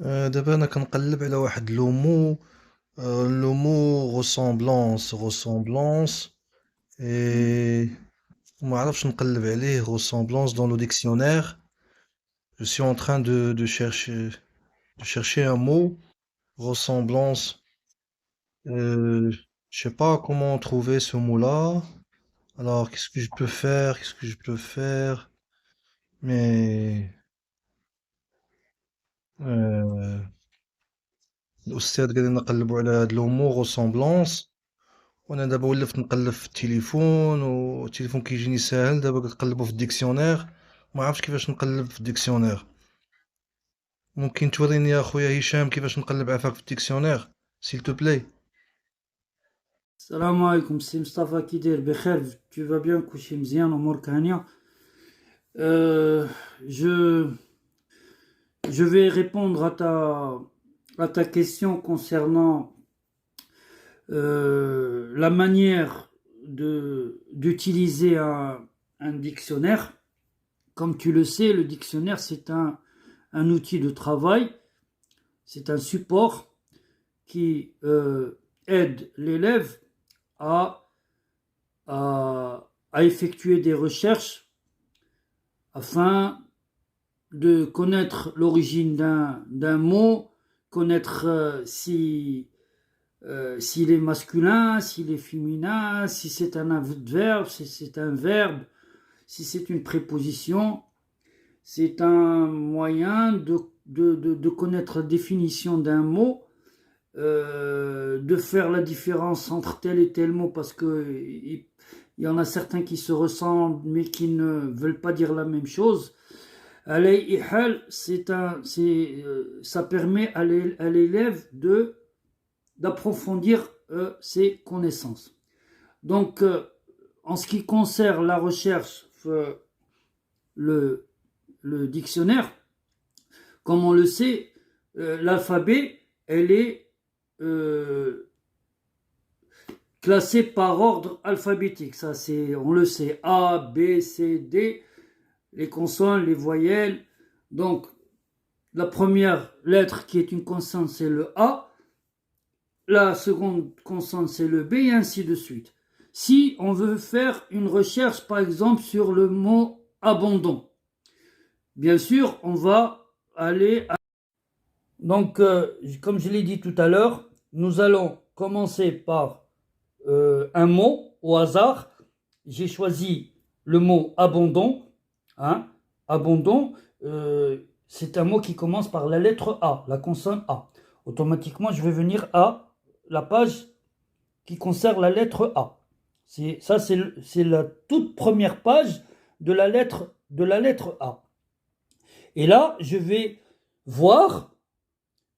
دابا أنا كنقلّب على واحد le mot ressemblance et ما عرفتش نقلّب عليه ressemblance dans le dictionnaire. Je suis en train de chercher un mot, ressemblance. Je sais pas comment trouver ce mot-là. Alors, qu'est-ce que je peux faire? Qu'est-ce que je peux faire? Mais euh, الأستاذ قال لنا نقلبوا على هاد لو مو ressemblance. وانا دابا ولفت نقلب في التليفون والتليفون كيجيني ساهل دابا كنقلبو في الديكسيونير. ما عرفتش كيفاش نقلب في الديكسيونير. ممكن توريني يا خويا هشام كيفاش نقلب عفاك في الديكسيونير s'il te plaît. Salam alaikum, c'est Mustafa Kider Bekher, tu vas bien, coucher Mzian, au Morkania. Euh, je, je vais répondre à ta question concernant la manière d'utiliser un dictionnaire. Comme tu le sais, le dictionnaire, c'est un outil de travail, c'est un support qui aide l'élève à, à effectuer des recherches afin de connaître l'origine d'un mot, connaître s'il est masculin, s'il est féminin, si c'est un adverbe, si c'est un verbe, si c'est une préposition. C'est un moyen de connaître la définition d'un mot, de faire la différence entre tel et tel mot, parce que il y en a certains qui se ressemblent mais qui ne veulent pas dire la même chose. Ça permet à l'élève d'approfondir ses connaissances. Donc, en ce qui concerne la recherche, le, le dictionnaire, comme on le sait, l'alphabet, elle est classée par ordre alphabétique. Ça, on le sait, A, B, C, D, les consonnes, les voyelles. Donc, la première lettre qui est une consonne, c'est le A. La seconde consonne, c'est le B, et ainsi de suite. Si on veut faire une recherche, par exemple, sur le mot abandon, bien sûr, on va aller à... Donc, comme je l'ai dit tout à l'heure, nous allons commencer par un mot au hasard. J'ai choisi le mot abandon. Hein. Abandon, c'est un mot qui commence par la lettre A, la consonne A. Automatiquement, je vais venir à la page qui concerne la lettre A. C'est la toute première page de la lettre A. Et là, je vais voir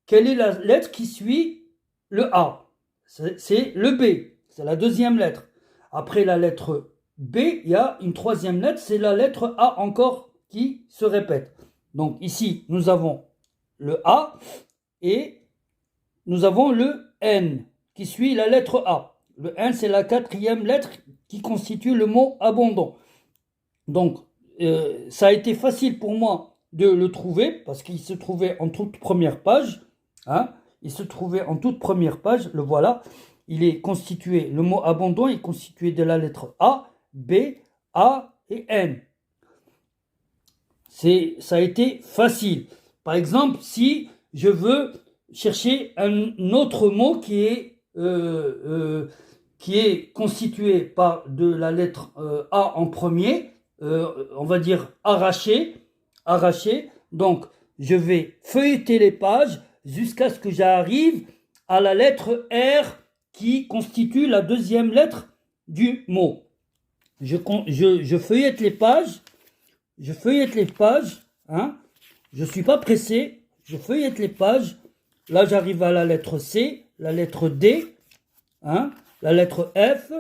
quelle est la lettre qui suit le A. C'est le B, c'est la deuxième lettre. Après la lettre B, il y a une troisième lettre, c'est la lettre A encore qui se répète. Donc ici, nous avons le A et nous avons le N qui suit la lettre A. Le N, c'est la quatrième lettre qui constitue le mot abondant. Donc, ça a été facile pour moi de le trouver parce qu'il se trouvait en toute première page. Hein, il se trouvait en toute première page, le voilà. Il est constitué, le mot abondant est constitué de la lettre A, B, A et N. Ça a été facile. Par exemple, si je veux chercher un autre mot qui est constitué par de la lettre A en premier, on va dire arraché. Donc, je vais feuilleter les pages jusqu'à ce que j'arrive à la lettre R qui constitue la deuxième lettre du mot. Je feuillette les pages. Hein. Je ne suis pas pressé. Je feuillette les pages. Là, j'arrive à la lettre C, la lettre D, hein, la lettre F,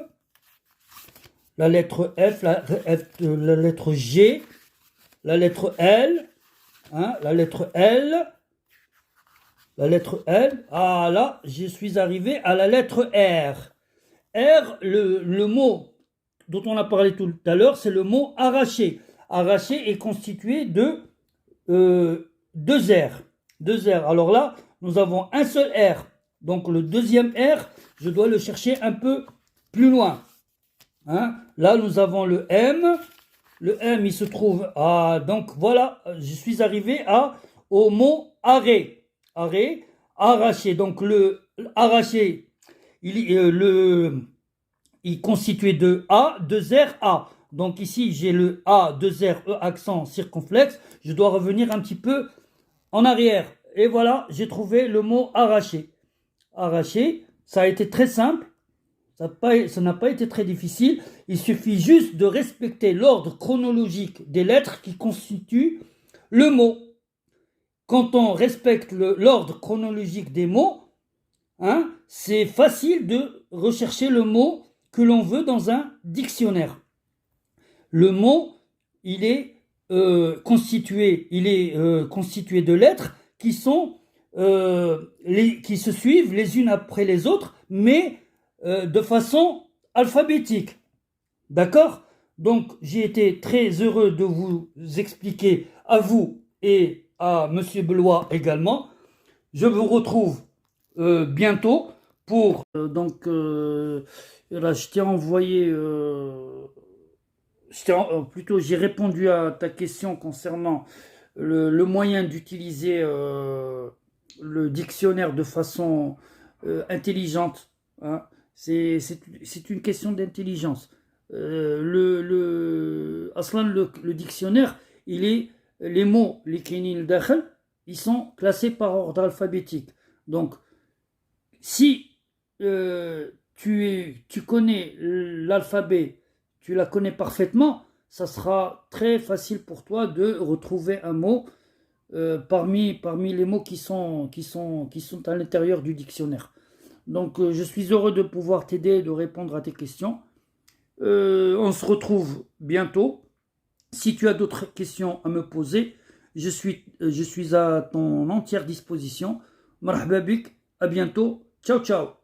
la lettre G, la lettre L, hein, la lettre L. Ah là, je suis arrivé à la lettre R. R, le mot dont on a parlé tout à l'heure, c'est le mot arraché. Arraché est constitué de deux R. 2 R. Alors là, nous avons un seul R. Donc le deuxième R, je dois le chercher un peu plus loin. Hein? Là, nous avons le M. Le M, il se trouve à... Donc voilà, je suis arrivé au mot arrêt. Arrêt, arraché. Donc le arraché, il constituait de A, 2 R, A. Donc ici, j'ai le A, 2 R, E accent circonflexe. Je dois revenir un petit peu en arrière. Et voilà, j'ai trouvé le mot arraché. Arraché, ça a été très simple. Ça n'a pas été très difficile. Il suffit juste de respecter l'ordre chronologique des lettres qui constituent le mot. Quand on respecte l'ordre chronologique des mots, hein, c'est facile de rechercher le mot que l'on veut dans un dictionnaire. Le mot, il est constitué de lettres qui se suivent les unes après les autres, mais de façon alphabétique. D'accord? Donc, j'ai été très heureux de vous expliquer à vous et à Monsieur Belois également. Je vous retrouve bientôt pour... là, je t'ai envoyé... plutôt, j'ai répondu à ta question concernant le moyen d'utiliser le dictionnaire de façon intelligente. Hein. C'est une question d'intelligence. Le dictionnaire, les mots, les kinin dakhel, ils sont classés par ordre alphabétique. Donc, si tu connais l'alphabet, tu la connais parfaitement, ça sera très facile pour toi de retrouver un mot parmi les mots qui sont à l'intérieur du dictionnaire. Donc, je suis heureux de pouvoir t'aider et de répondre à tes questions. On se retrouve bientôt. Si tu as d'autres questions à me poser, je suis à ton entière disposition. Marhaba bik, à bientôt. Ciao, ciao.